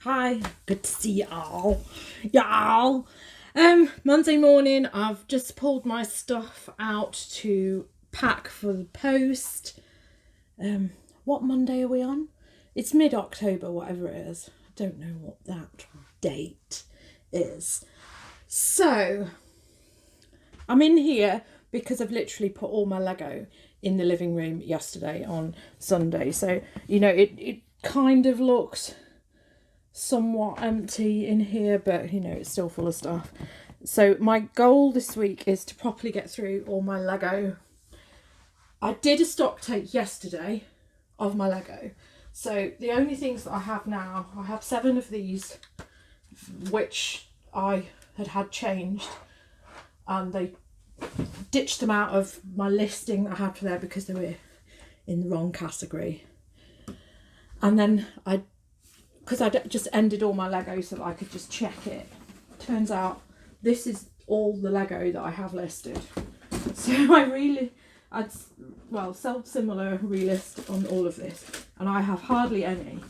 Hi, good to see y'all. Monday morning, I've just pulled my stuff out to pack for the post. What Monday are we on? It's mid-October, whatever it is. I don't know what that date is. So, I'm in here because I've literally put all my Lego in the living room yesterday on Sunday. So, it kind of looks somewhat empty in here, but it's still full of stuff. So my goal this week is to properly get through all my Lego. I did a stock take yesterday of my Lego, so the only things that I have now, I have 7 of these which I had changed, and they ditched them out of my listing that I had for there because they were in the wrong category. And then because I just ended all my Lego so that I could just check it. Turns out this is all the Lego that I have listed. So I'd sold similar relist on all of this, and I have hardly any,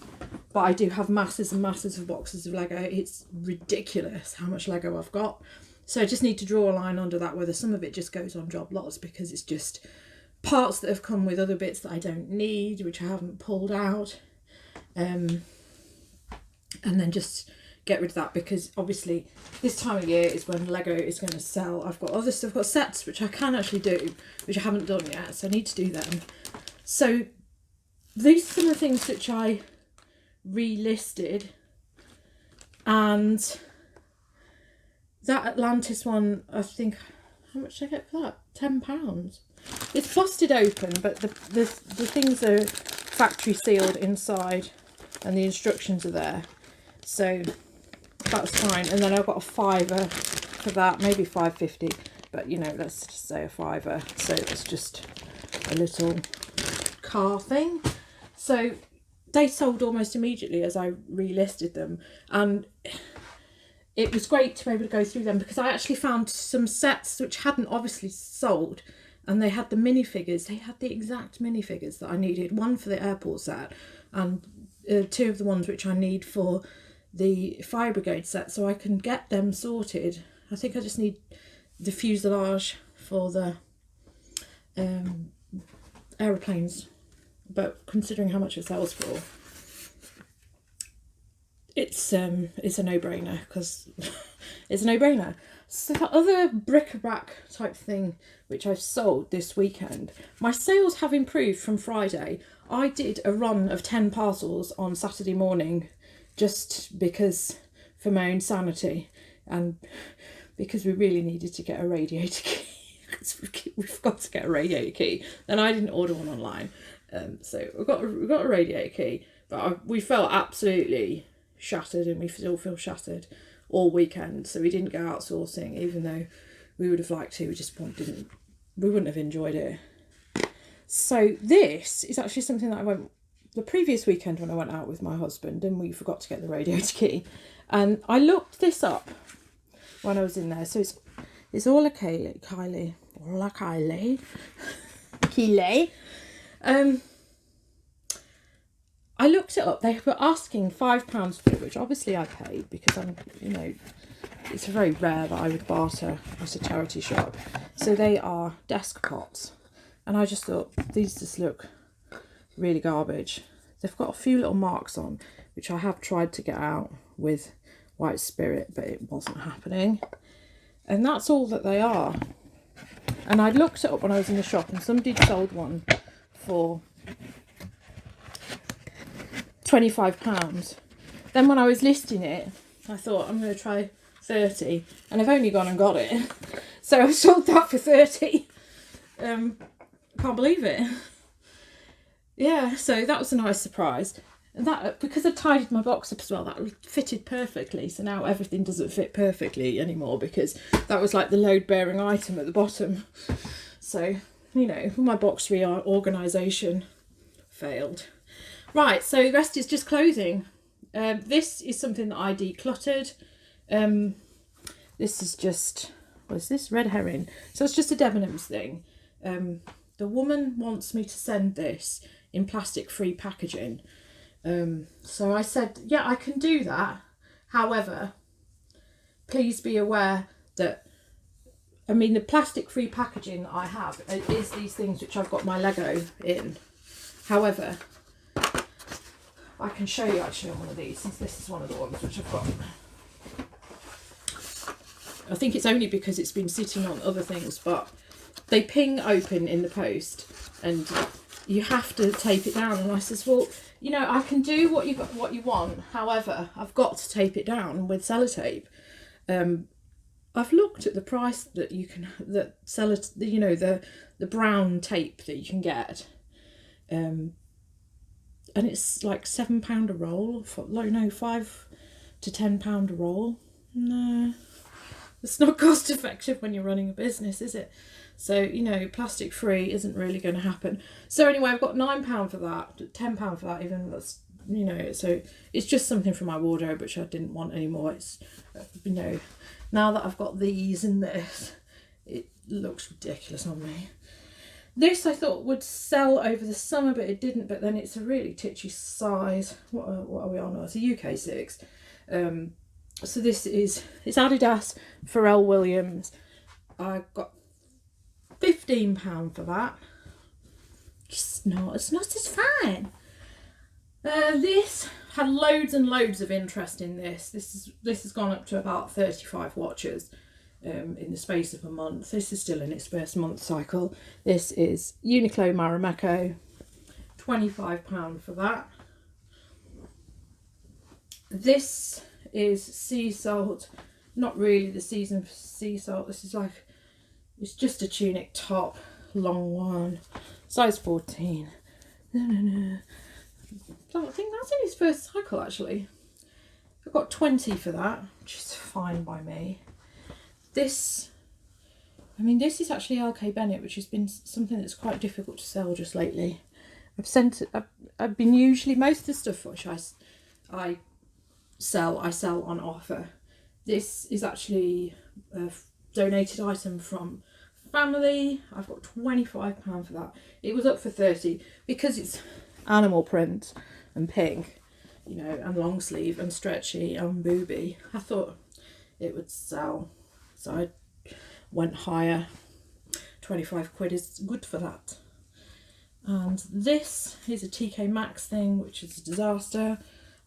but I do have masses and masses of boxes of Lego. It's ridiculous how much Lego I've got. So I just need to draw a line under that, whether some of it just goes on job lots because it's just parts that have come with other bits that I don't need, which I haven't pulled out. And then just get rid of that, because obviously this time of year is when Lego is going to sell. I've got other stuff, I've got sets which I can actually do, which I haven't done yet, so I need to do them. So these are some of the things which I relisted, and that Atlantis one, I think, how much did I get for that? £10. It's frosted open, but the things are factory sealed inside and the instructions are there, so that's fine. And then I've got a £5 for that, maybe £5.50, but let's just say a £5. So it's just a little car thing. So they sold almost immediately as I relisted them, and it was great to be able to go through them, because I actually found some sets which hadn't obviously sold, and they had the minifigures. They had the exact minifigures that I needed, one for the airport set and 2 of the ones which I need for the fire brigade set, so I can get them sorted. I think I just need the fuselage for the aeroplanes, but considering how much it sells for, it's a no-brainer, because it's a no-brainer. So the other bric-a-brac type thing which I've sold this weekend, my sales have improved from Friday. I did a run of 10 parcels on Saturday morning just because, for my own sanity, and because we really needed to get a radiator key. We've got to get a radiator key. Then I didn't order one online, so we've got a radiator key, but we felt absolutely shattered, and we still feel shattered all weekend. So we didn't go outsourcing, even though we would have liked to. We wouldn't have enjoyed it. So this is actually something that I went the previous weekend when I went out with my husband, and we forgot to get the radiator key, and I looked this up when I was in there. So it's all a Kylie. I looked it up. They were asking £5 for it, which obviously I paid, because it's very rare that I would barter at a charity shop. So they are desk pots, and I just thought these just look really garbage. They've got a few little marks on, which I have tried to get out with white spirit, but it wasn't happening. And that's all that they are. And I looked it up when I was in the shop, and somebody sold one for £25. Then when I was listing it, I thought I'm going to try 30, and I've only gone and got it. So I sold that for 30. Can't believe it. Yeah, so that was a nice surprise. And that, because I tidied my box up as well, that fitted perfectly. So now everything doesn't fit perfectly anymore, because that was like the load-bearing item at the bottom. So, my box reorganisation failed. Right, so the rest is just clothing. This is something that I decluttered. This is just, what is this? Red herring. So it's just a Debenhams thing. The woman wants me to send this in plastic-free packaging. So I said, yeah, I can do that. However, please be aware that, I mean, the plastic free packaging that I have is these things which I've got my Lego in. However, I can show you actually on one of these, since this is one of the ones which I've got. I think it's only because it's been sitting on other things, but they ping open in the post and you have to tape it down. And I says, well, you know, I can do what you want. However, I've got to tape it down with sellotape. I've looked at the price that you can, you know, the brown tape that you can get. And it's like £7 a roll. No, £5 to £10 a roll. No, it's not cost effective when you're running a business, is it? So, you know, plastic free isn't really going to happen. So anyway, I've got £9 for that, £10 for that even. That's, you know, so it's just something from my wardrobe which I didn't want anymore. It's, you know, now that I've got these and this, it looks ridiculous on me. This I thought would sell over the summer, but it didn't. But then it's a really titchy size. What are we on? Oh, it's a UK 6. So this is, it's Adidas Pharrell Williams. I got £15 for that. It's not as fine. This had loads and loads of interest in this. This has gone up to about 35 watches in the space of a month. This is still in its first month cycle. This is Uniqlo Marimekko, £25 for that. This is sea salt, not really the season for sea salt. This is like, it's just a tunic top, long one, size 14. I think that's in his first cycle actually. I got 20 for that, which is fine by me. This, I mean, this is actually LK Bennett, which has been something that's quite difficult to sell just lately. I've been usually, most of the stuff which I sell on offer. This is actually a donated item from family. I've got £25 for that. It was up for 30 because it's animal print and pink, you know, and long sleeve and stretchy and booby. I thought it would sell, so I went higher. 25 quid is good for that. And this is a TK Maxx thing, which is a disaster.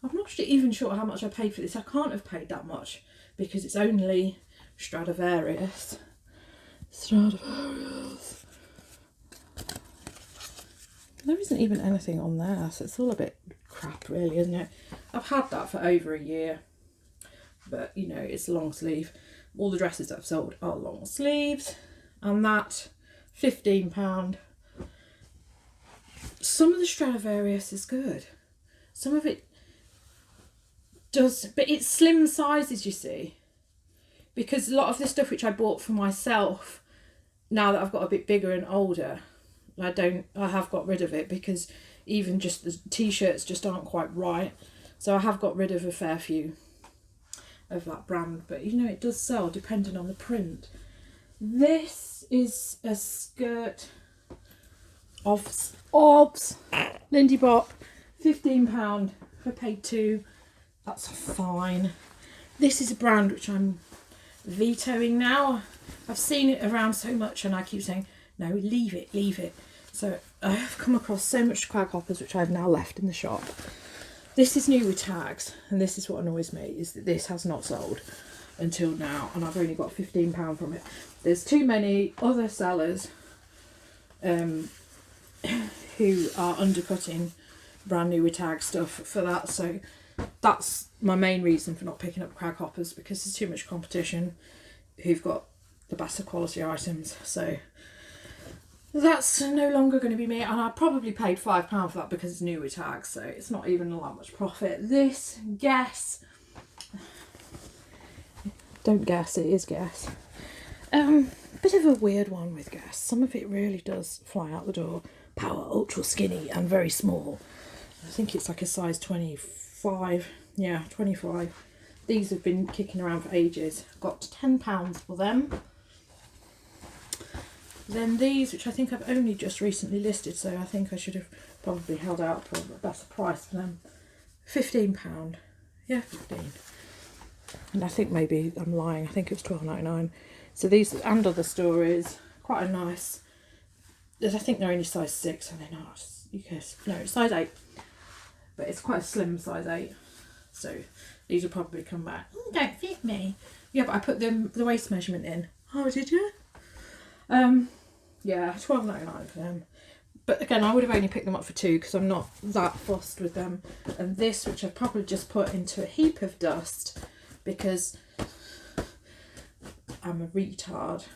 I'm not even sure how much I paid for this. I can't have paid that much because it's only Stradivarius. There isn't even anything on there, so it's all a bit crap really, isn't it? I've had that for over a year, but you know, it's long sleeve. All the dresses that I've sold are long sleeves, and that £15. Some of the Stradivarius is good. Some of it does, but it's slim sizes, you see, because a lot of the stuff which I bought for myself, now that I've got a bit bigger and older, I have got rid of it because even just the t-shirts just aren't quite right. So I have got rid of a fair few of that brand, but you know, it does sell depending on the print. This is a skirt of Lindy Bop, £15. I paid £2. That's fine. This is a brand which I'm vetoing now. I've seen it around so much and I keep saying, no, leave it, leave it. So I have come across so much crag hoppers which I've now left in the shop. This is new with tags, and this is what annoys me, is that this has not sold until now, and I've only got £15 from it. There's too many other sellers who are undercutting brand new with tag stuff for that, so that's my main reason for not picking up crag hoppers, because there's too much competition who've got the better quality items. So that's no longer going to be me, and I probably paid £5 for that because it's new with tags, so it's not even that much profit. This Guess, don't guess, it is Guess. Bit of a weird one with Guess. Some of it really does fly out the door. Power, ultra skinny and very small. I think it's like a size 25. Yeah, 25. These have been kicking around for ages. Got £10 for them. Then these, which I think I've only just recently listed, so I think I should have probably held out for a better price for them. £15. Yeah, 15. And I think maybe I'm lying. I think it was £12.99. So these and other stories, quite a nice. I think they're only size 6, and they're not. You guess no, it's size 8, but it's quite a slim size 8. So these will probably come back. Oh, don't fit me. Yeah, but I put the waist measurement in. Oh, did you? Yeah, £12.99 for them. But again, I would have only picked them up for 2 because I'm not that fussed with them. And this, which I've probably just put into a heap of dust because I'm a retard,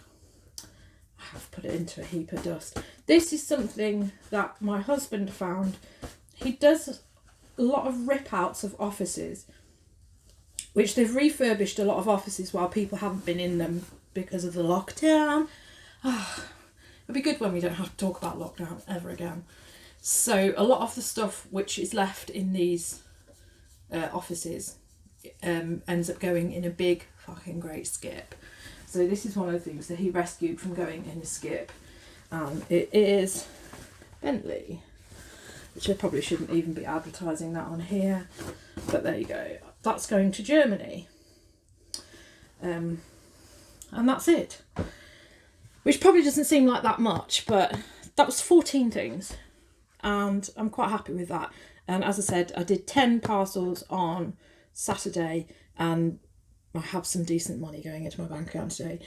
I have put it into a heap of dust. This is something that my husband found. He does a lot of rip outs of offices, which they've refurbished a lot of offices while people haven't been in them because of the lockdown. It'll be good when we don't have to talk about lockdown ever again. So a lot of the stuff which is left in these offices ends up going in a big fucking great skip. So this is one of the things that he rescued from going in a skip. It is Bentley, which I probably shouldn't even be advertising that on here. But there you go. That's going to Germany. And that's it. Which probably doesn't seem like that much, but that was 14 things. And I'm quite happy with that. And as I said, I did 10 parcels on Saturday, and I have some decent money going into my bank account today.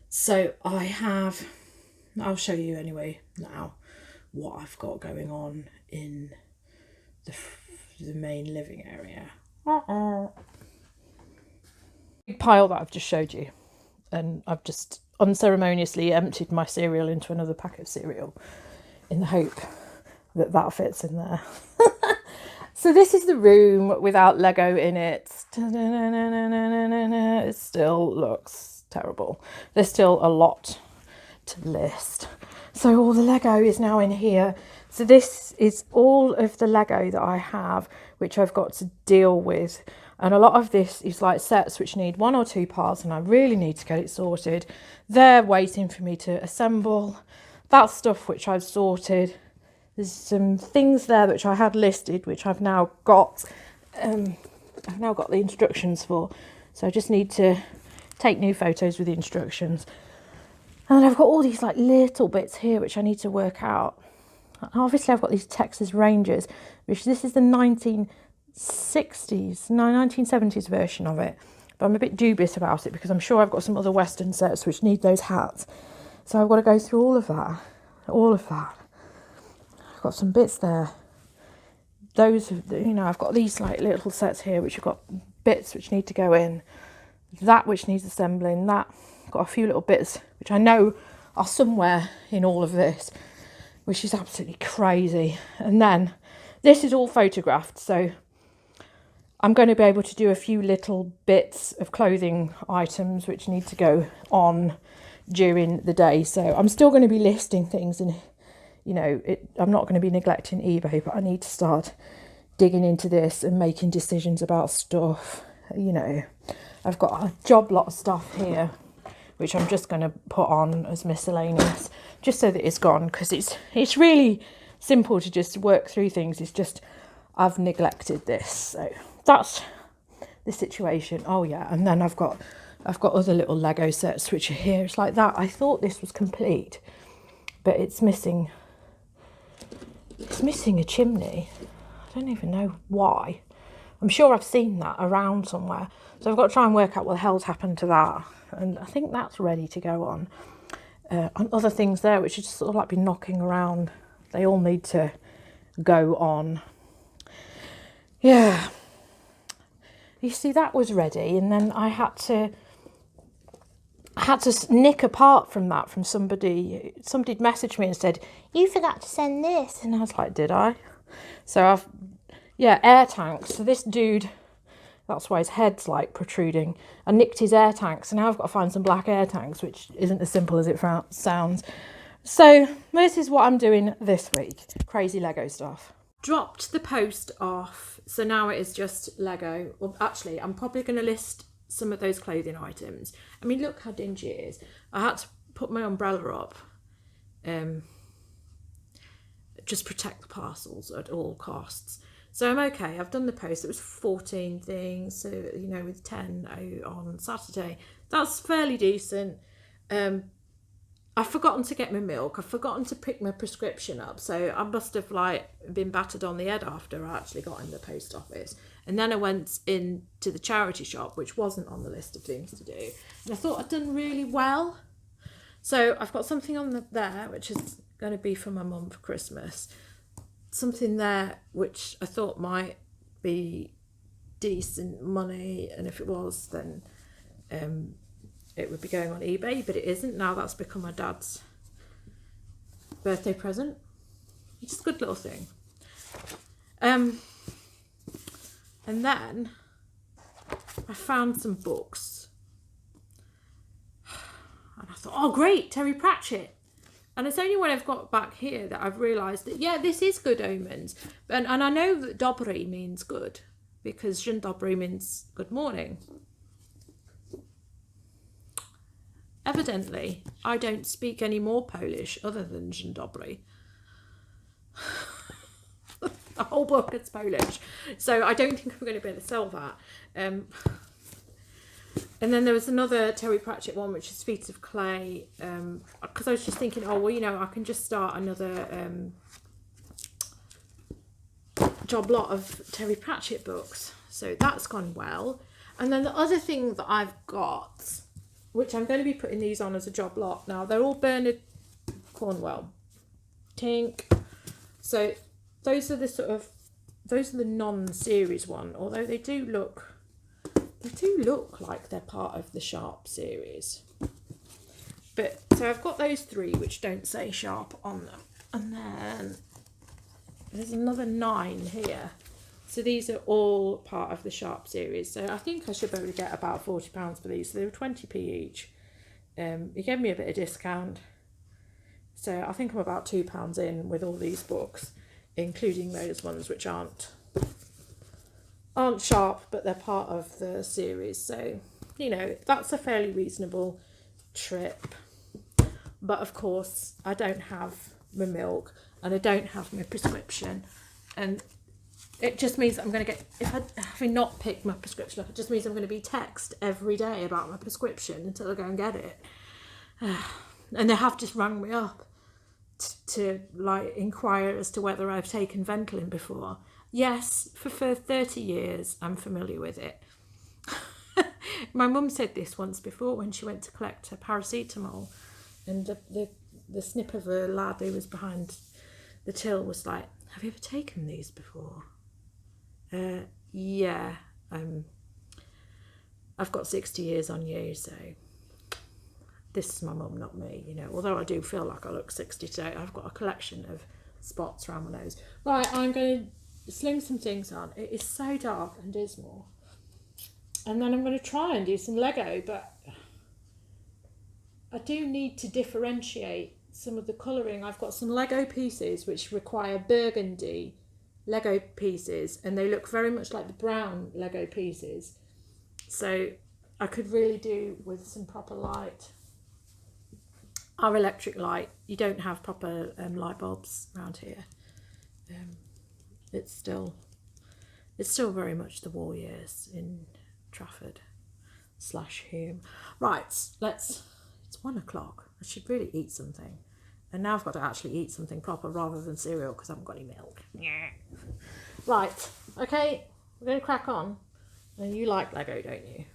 So I'll show you anyway now what I've got going on in the main living area. Big pile that I've just showed you, and I've just unceremoniously emptied my cereal into another pack of cereal in the hope that that fits in there. So this is the room without Lego in it. It still looks terrible. There's still a lot to list. So all the Lego is now in here. So this is all of the Lego that I have, which I've got to deal with. And a lot of this is like sets which need 1 or 2 parts, and I really need to get it sorted. They're waiting for me to assemble. That's stuff which I've sorted. There's some things there which I had listed, which I've now got. I've now got the instructions for. So I just need to take new photos with the instructions. And then I've got all these like little bits here which I need to work out. Obviously I've got these Texas Rangers, which this is the 1970s version of it. But I'm a bit dubious about it because I'm sure I've got some other Western sets which need those hats. So I've got to go through all of that. I've got some bits there. Those, you know, I've got these like little sets here which have got bits which need to go in. That which needs assembling. That, got a few little bits which I know are somewhere in all of this, which is absolutely crazy. And then this is all photographed, so I'm going to be able to do a few little bits of clothing items which need to go on during the day. So I'm still going to be listing things, and you know, I'm not going to be neglecting eBay, but I need to start digging into this and making decisions about stuff. You know, I've got a job lot of stuff here which I'm just going to put on as miscellaneous, just so that it's gone, because it's really simple to just work through things. It's just I've neglected this. So that's the situation. Oh yeah, and then I've got other little Lego sets which are here. It's like that. I thought this was complete, but it's missing a chimney. I don't even know why. I'm sure I've seen that around somewhere. So I've got to try and work out what the hell's happened to that. And I think that's ready to go on. And other things there which are just sort of like been knocking around. They all need to go on. Yeah. You see, that was ready, and then I had to nick apart from that from somebody. Somebody'd messaged me and said, "You forgot to send this," and I was like, "Did I?" So air tanks. So this dude, that's why his head's like protruding. I nicked his air tanks, and now I've got to find some black air tanks, which isn't as simple as it sounds. So this is what I'm doing this week. Crazy Lego stuff. Dropped the post off, so now it is just Lego. Well, actually, I'm probably going to list some of those clothing items. I mean, look how dingy it is. I had to put my umbrella up. Just protect the parcels at all costs. So I'm okay. I've done the post. It was 14 things, so, you know, with 10 out on Saturday. That's fairly decent. I've forgotten to get my milk. I've forgotten to pick my prescription up. So I must have like been battered on the head after I actually got in the post office. And then I went into the charity shop, which wasn't on the list of things to do. And I thought I'd done really well. So I've got something on there, which is going to be for my mum for Christmas. Something there, which I thought might be decent money. And if it was, then it would be going on eBay, but it isn't. Now that's become my dad's birthday present. It's a good little thing. And then I found some books. And I thought, oh great, Terry Pratchett. And it's only when I've got back here that I've realised that, yeah, this is good omens. And I know that dobry means good, because dzień dobry means good morning. Evidently, I don't speak any more Polish other than dzień dobry. The whole book is Polish. So I don't think I'm going to be able to sell that. And then there was another Terry Pratchett one, which is Feet of Clay. Because I was just thinking, oh, well, you know, I can just start another job lot of Terry Pratchett books. So that's gone well. And then the other thing that I've got, which I'm going to be putting these on as a job lot now. They're all Bernard Cornwell. Tink. So those are the non-series one, although they do look like they're part of the Sharp series. But so I've got those three which don't say Sharp on them. And then there's another 9 here. So these are all part of the Sharp series. So I think I should be able to get about £40 for these. So they were 20p each. He gave me a bit of discount. So I think I'm about £2 in with all these books, including those ones which aren't Sharp, but they're part of the series. So, you know, that's a fairly reasonable trip. But of course, I don't have my milk and I don't have my prescription. And it just means that I'm going to get, if I having not picked my prescription up, it just means I'm going to be texted every day about my prescription until I go and get it. And they have just rang me up to like inquire as to whether I've taken Ventolin before. Yes, for 30 years I'm familiar with it. My mum said this once before when she went to collect her paracetamol, and the snip of a lad who was behind the till was like, have you ever taken these before? Yeah, I've got 60 years on you, so this is my mum, not me, you know, although I do feel like I look 60 today. I've got a collection of spots around my nose. Right, I'm going to sling some things on. It is so dark and dismal. And then I'm going to try and do some Lego, but I do need to differentiate some of the colouring. I've got some Lego pieces which require burgundy Lego pieces, and they look very much like the brown Lego pieces. So I could really do with some proper light. Our electric light, you don't have proper light bulbs around here. It's still very much the war years in Trafford / Hume. Right, it's 1 o'clock. I should really eat something. And now I've got to actually eat something proper rather than cereal because I haven't got any milk. Yeah. Right, okay, we're going to crack on. And you like Lego, don't you?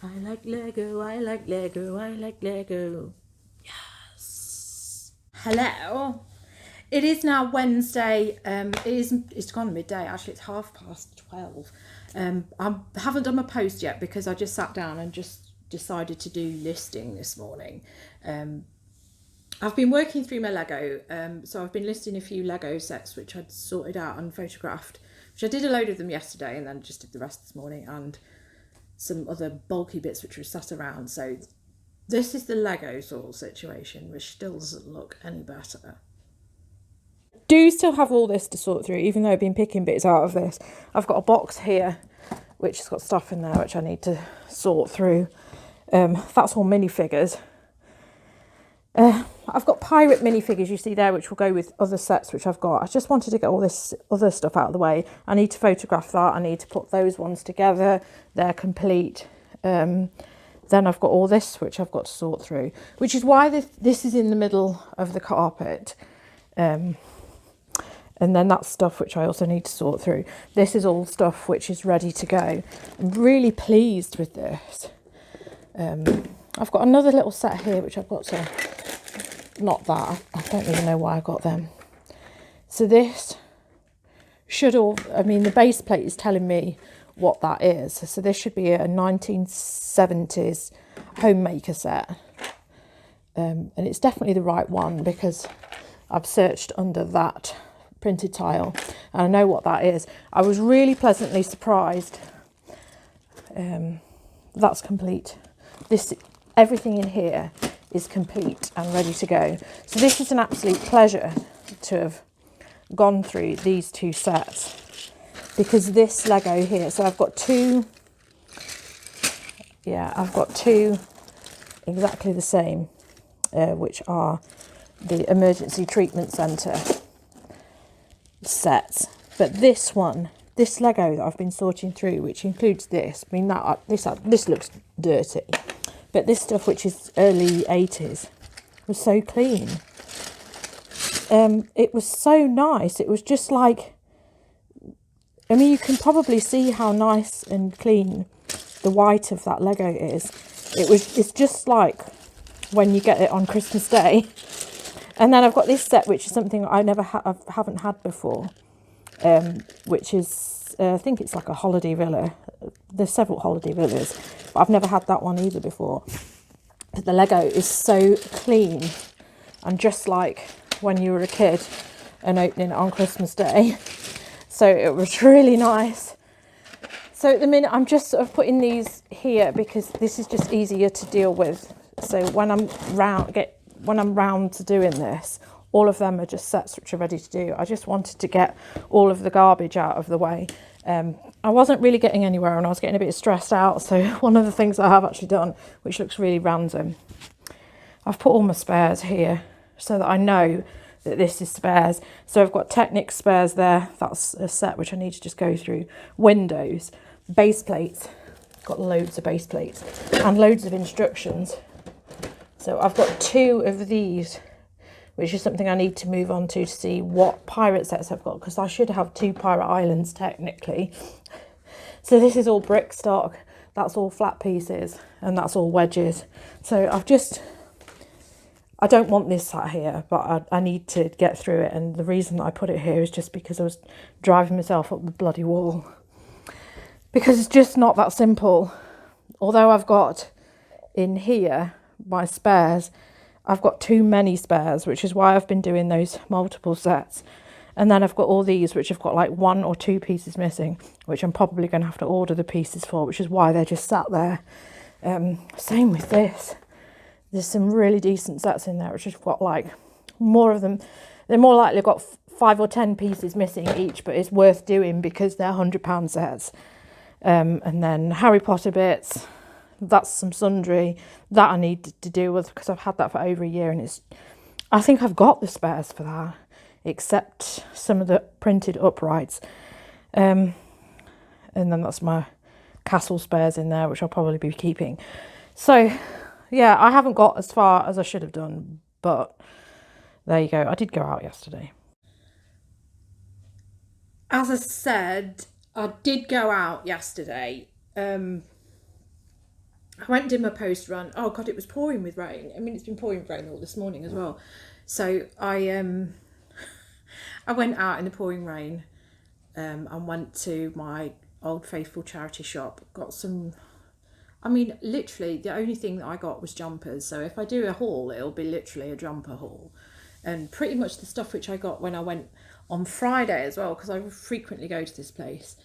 I like Lego, I like Lego, I like Lego. Yes. Hello. It is now Wednesday. It's gone midday. Actually, it's 12:30. I haven't done my post yet because I just sat down and just decided to do listing this morning. I've been working through my Lego, so I've been listing a few Lego sets which I'd sorted out and photographed, which I did a load of them yesterday and then just did the rest this morning, and some other bulky bits which were sat around. So this is the Lego sort of situation, which still doesn't look any better. Do still have all this to sort through, even though I've been picking bits out of this. I've got a box here which has got stuff in there which I need to sort through. That's all minifigures. I've got pirate minifigures you see there, which will go with other sets which I've got. I just wanted to get all this other stuff out of the way. I need to photograph that. I need to put those ones together. They're complete. Then I've got all this which I've got to sort through, which is why this is in the middle of the carpet. And then that's stuff which I also need to sort through. This is all stuff which is ready to go. I'm really pleased with this. I've got another little set here which I've got to, not that, I don't even know why I got them. So this should all, I mean the base plate is telling me what that is. So this should be a 1970s homemaker set. And it's definitely the right one because I've searched under that printed tile and I know what that is. I was really pleasantly surprised. That's complete. Everything in here is complete and ready to go. So this is an absolute pleasure to have gone through these two sets, because this Lego here, so I've got two exactly the same, which are the emergency treatment centre sets. But this one, this Lego that I've been sorting through, which includes this, I mean this looks dirty, but this stuff which is early 80s was so clean. It was so nice. It was just like, I mean, you can probably see how nice and clean the white of that Lego is. It's just like when you get it on Christmas Day. And then I've got this set, which is something I haven't had before, which is, I think it's like a holiday villa. There's several holiday villas, but I've never had that one either before. But the Lego is so clean and just like when you were a kid and opening it on Christmas Day. So it was really nice. So at the minute I'm just sort of putting these here because this is just easier to deal with. So when I'm round to doing this, all of them are just sets which are ready to do. I just wanted to get all of the garbage out of the way. I wasn't really getting anywhere and I was getting a bit stressed out. So one of the things I have actually done, which looks really random, I've put all my spares here so that I know that this is spares. So I've got Technic spares there. That's a set which I need to just go through. Windows, base plates, got loads of base plates and loads of instructions. So I've got two of these, which is something I need to move on to see what pirate sets I've got, because I should have two pirate islands technically. So this is all brick stock, that's all flat pieces, and that's all wedges. So I don't want this sat here, but I need to get through it. And the reason I put it here is just because I was driving myself up the bloody wall. Because it's just not that simple. Although I've got in here my spares, I've got too many spares, which is why I've been doing those multiple sets. And then I've got all these, which have got like 1 or 2 pieces missing, which I'm probably going to have to order the pieces for, which is why they're just sat there. Same with this. There's some really decent sets in there, which have got like more of them. They're more likely got 5 or 10 pieces missing each, but it's worth doing because they're £100 sets. And then Harry Potter bits, that's some sundry that I need to deal with because I've had that for over a year, and I think I've got the spares for that, except some of the printed uprights. And then that's my castle spares in there, which I'll probably be keeping. So yeah, I haven't got as far as I should have done, but there you go. I did go out yesterday. As I said, I did go out yesterday. I went and did my post run. Oh God, it was pouring with rain. I mean, it's been pouring with rain all this morning as well. So I went out in the pouring rain and went to my Old Faithful charity shop. Got some, I mean, literally the only thing that I got was jumpers. So if I do a haul, it'll be literally a jumper haul. And pretty much the stuff which I got when I went on Friday as well, because I frequently go to this place.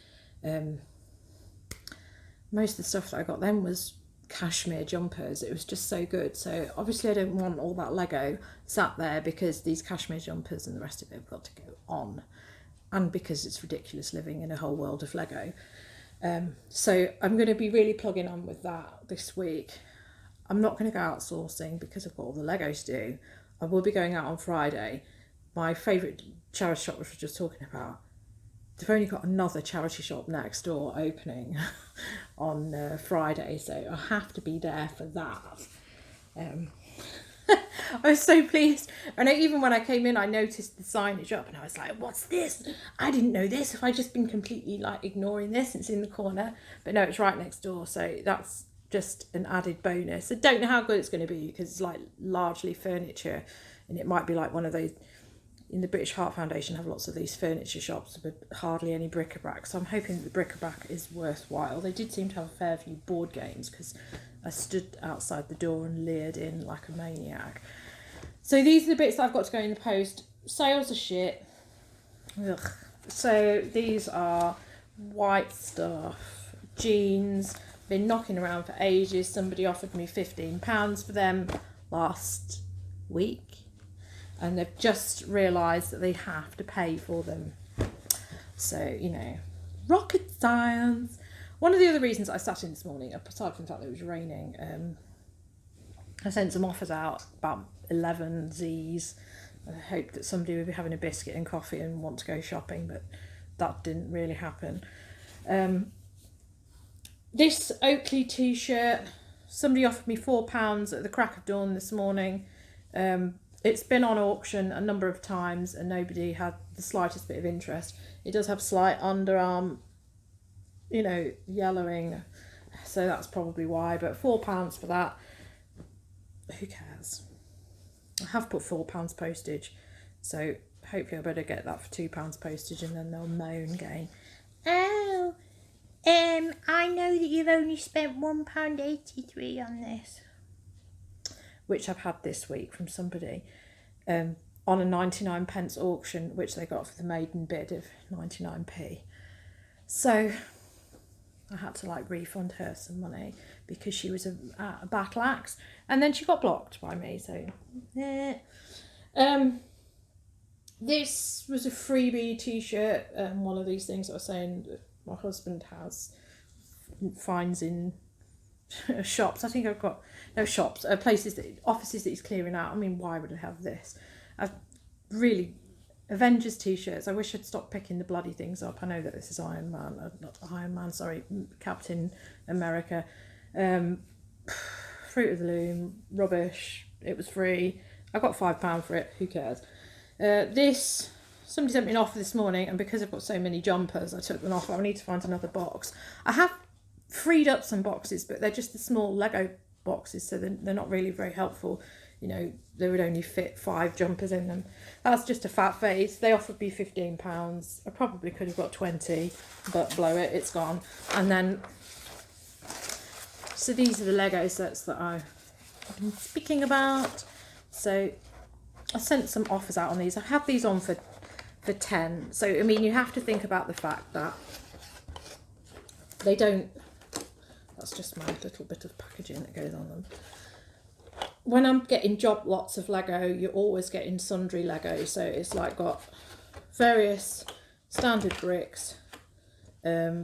Most of the stuff that I got then was cashmere jumpers. It was just so good. So obviously I don't want all that Lego sat there because these cashmere jumpers and the rest of it have got to go on, and because it's ridiculous living in a whole world of Lego. So I'm going to be really plugging on with that this week. I'm not going to go outsourcing because I've got all the Legos to do. I will be going out on Friday. My favourite charity shop, which we were just talking about, they've only got another charity shop next door opening on Friday, so I have to be there for that. I was so pleased, and even when I came in I noticed the signage up and I was like, what's this? I didn't know this. Have I just been completely like ignoring this? It's in the corner, but no, it's right next door, so that's just an added bonus. I don't know how good it's going to be because it's like largely furniture, and it might be like one of those, in the British Heart Foundation have lots of these furniture shops but hardly any bric-a-brac, so I'm hoping that the bric-a-brac is worthwhile. They did seem to have a fair few board games because I stood outside the door and leered in like a maniac. So these are the bits that I've got to go in the post. Sales are shit. Ugh. So these are white stuff, jeans, been knocking around for ages. Somebody offered me £15 for them last week, and they've just realised that they have to pay for them. So, you know, rocket science. One of the other reasons I sat in this morning, aside from the fact that it was raining, I sent some offers out, about 11 Z's. I hoped that somebody would be having a biscuit and coffee and want to go shopping, but that didn't really happen. This Oakley t-shirt, somebody offered me £4 at the crack of dawn this morning. It's been on auction a number of times and nobody had the slightest bit of interest. It does have slight underarm, you know, yellowing, so that's probably why, but £4 for that, who cares? I have put £4 postage, so hopefully I better get that for £2 postage, and then they'll moan going, oh, I know that you've only spent £1.83 on this, which I've had this week from somebody on a 99p auction, which they got for the maiden bid of 99p. So I had to like refund her some money because she was a battle axe, and then she got blocked by me, so this was a freebie t-shirt, one of these things I was saying that my husband finds in shops. I think I've got no shops, places, offices that he's clearing out. I mean, why would I have this? Avengers t-shirts. I wish I'd stopped picking the bloody things up. I know that this is Iron Man, not Iron Man, sorry, Captain America. Fruit of the Loom, rubbish. It was free. I got £5 for it. Who cares? This, somebody sent me an offer this morning, and because I've got so many jumpers, I took them off. I need to find another box. I have freed up some boxes, but they're just the small Lego boxes, so they're not really very helpful. You know, they would only fit 5 jumpers in them. That's just a fat face. They offered me £15. I probably could have got 20, but blow it, it's gone. And then, so these are the Lego sets that I've been speaking about. So I sent some offers out on these. I had these on for 10. So, I mean, you have to think about the fact that they don't, that's just my little bit of packaging that goes on them. When I'm getting job lots of Lego, you're always getting sundry Lego. So it's like got various standard bricks. I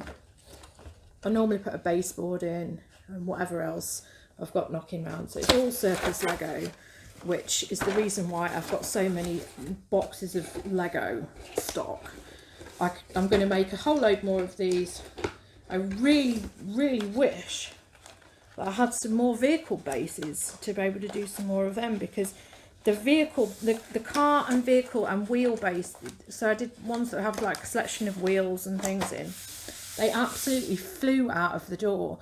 normally put a baseboard in and whatever else I've got knocking around. So it's all surplus Lego, which is the reason why I've got so many boxes of Lego stock. I'm going to make a whole load more of these. I really, really wish that I had some more vehicle bases to be able to do some more of them, because the vehicle, the car and vehicle and wheel base, so I did ones that have like a selection of wheels and things in, they absolutely flew out of the door.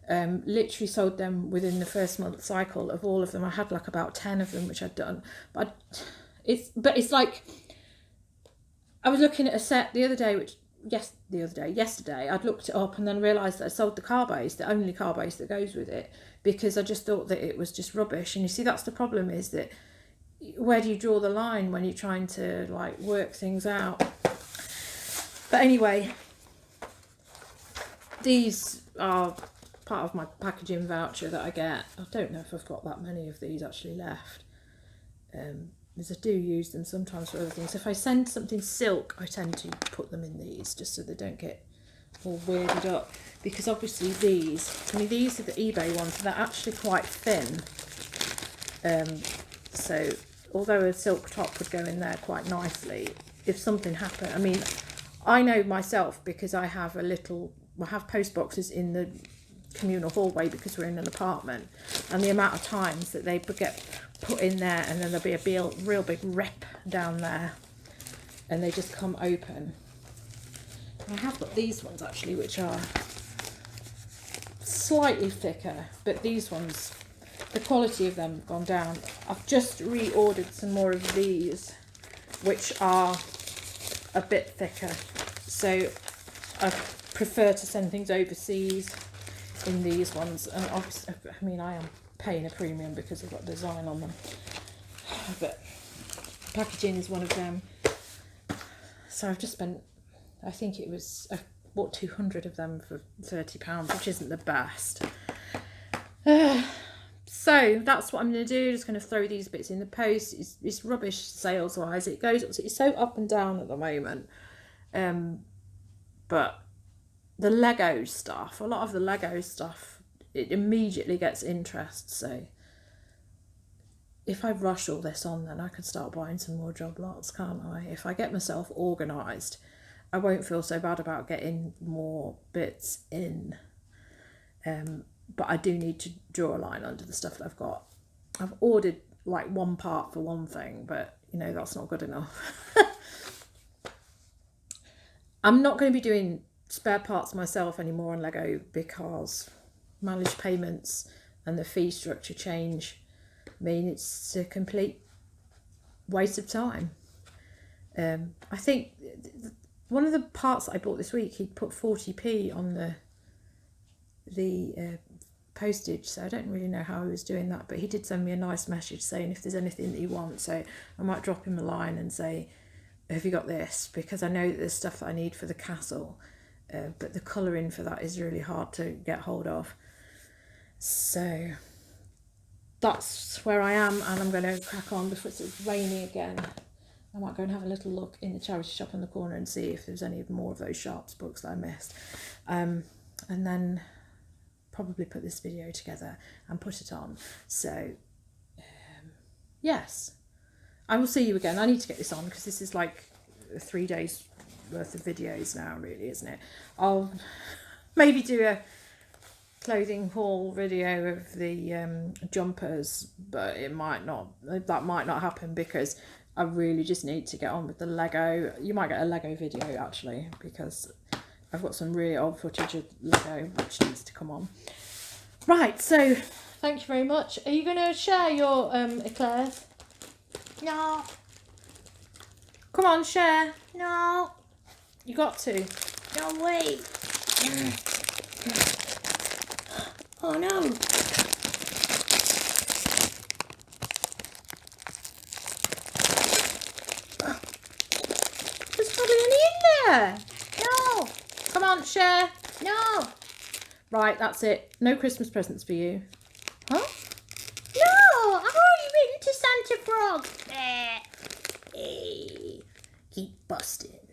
Literally sold them within the first month cycle of all of them. I had like about 10 of them which I'd done, but it's like, I was looking at a set the other day, yesterday I'd looked it up and then realised that I sold the car base, the only car base that goes with it, because I just thought that it was just rubbish. And you see, that's the problem, is that where do you draw the line when you're trying to like work things out? But anyway, these are part of my packaging voucher that I get. I don't know if I've got that many of these actually left, because I do use them sometimes for other things. If I send something silk, I tend to put them in these just so they don't get all weirded up, because obviously these are the eBay ones, they're actually quite thin, so although a silk top would go in there quite nicely, if something happened, I mean, I know myself because I have post boxes in the communal hallway because we're in an apartment, and the amount of times that they get put in there and then there'll be a real big rip down there and they just come open. I have got these ones actually, which are slightly thicker, but these ones, the quality of them have gone down. I've just reordered some more of these, which are a bit thicker, so I prefer to send things overseas in these ones. And obviously, I mean, I am paying a premium because they've got design on them, but packaging is one of them. So I've just spent, I think it was, I bought 200 of them for £30, which isn't the best. So that's what I'm going to do. Just going to throw these bits in the post. It's rubbish sales wise. It's so up and down at the moment. But the Lego stuff, a lot of the Lego stuff, it immediately gets interest. So if I rush all this on, then I can start buying some more job lots, can't I? If I get myself organised, I won't feel so bad about getting more bits in. But I do need to draw a line under the stuff that I've got. I've ordered like one part for one thing, but you know, that's not good enough. I'm not going to be doing spare parts myself anymore on Lego because managed payments and the fee structure change mean it's a complete waste of time. I think one of the parts that I bought this week, he'd put 40p on the postage, so I don't really know how he was doing that, but he did send me a nice message saying if there's anything that you want, so I might drop him a line and say, have you got this, because I know that there's stuff that I need for the castle, but the colouring for that is really hard to get hold of. So that's where I am, and I'm going to crack on before it's raining again. I might go and have a little look in the charity shop in the corner and see if there's any more of those Sharps books that I missed, and then probably put this video together and put it on. So yes, I will see you again. I need to get this on because this is like 3 days worth of videos now, really, isn't it? I'll maybe do a clothing haul video of the jumpers, but that might not happen because I really just need to get on with the Lego. You might get a Lego video actually, because I've got some really old footage of Lego which needs to come on. Right, so thank you very much. Are you going to share your eclairs? No. Come on, share. No. You got to. No, wait. Oh no. There's hardly any in there. No. Come on, share. No. Right, that's it. No Christmas presents for you. Huh? No, I've already written to Santa Frog. Hey, keep busting.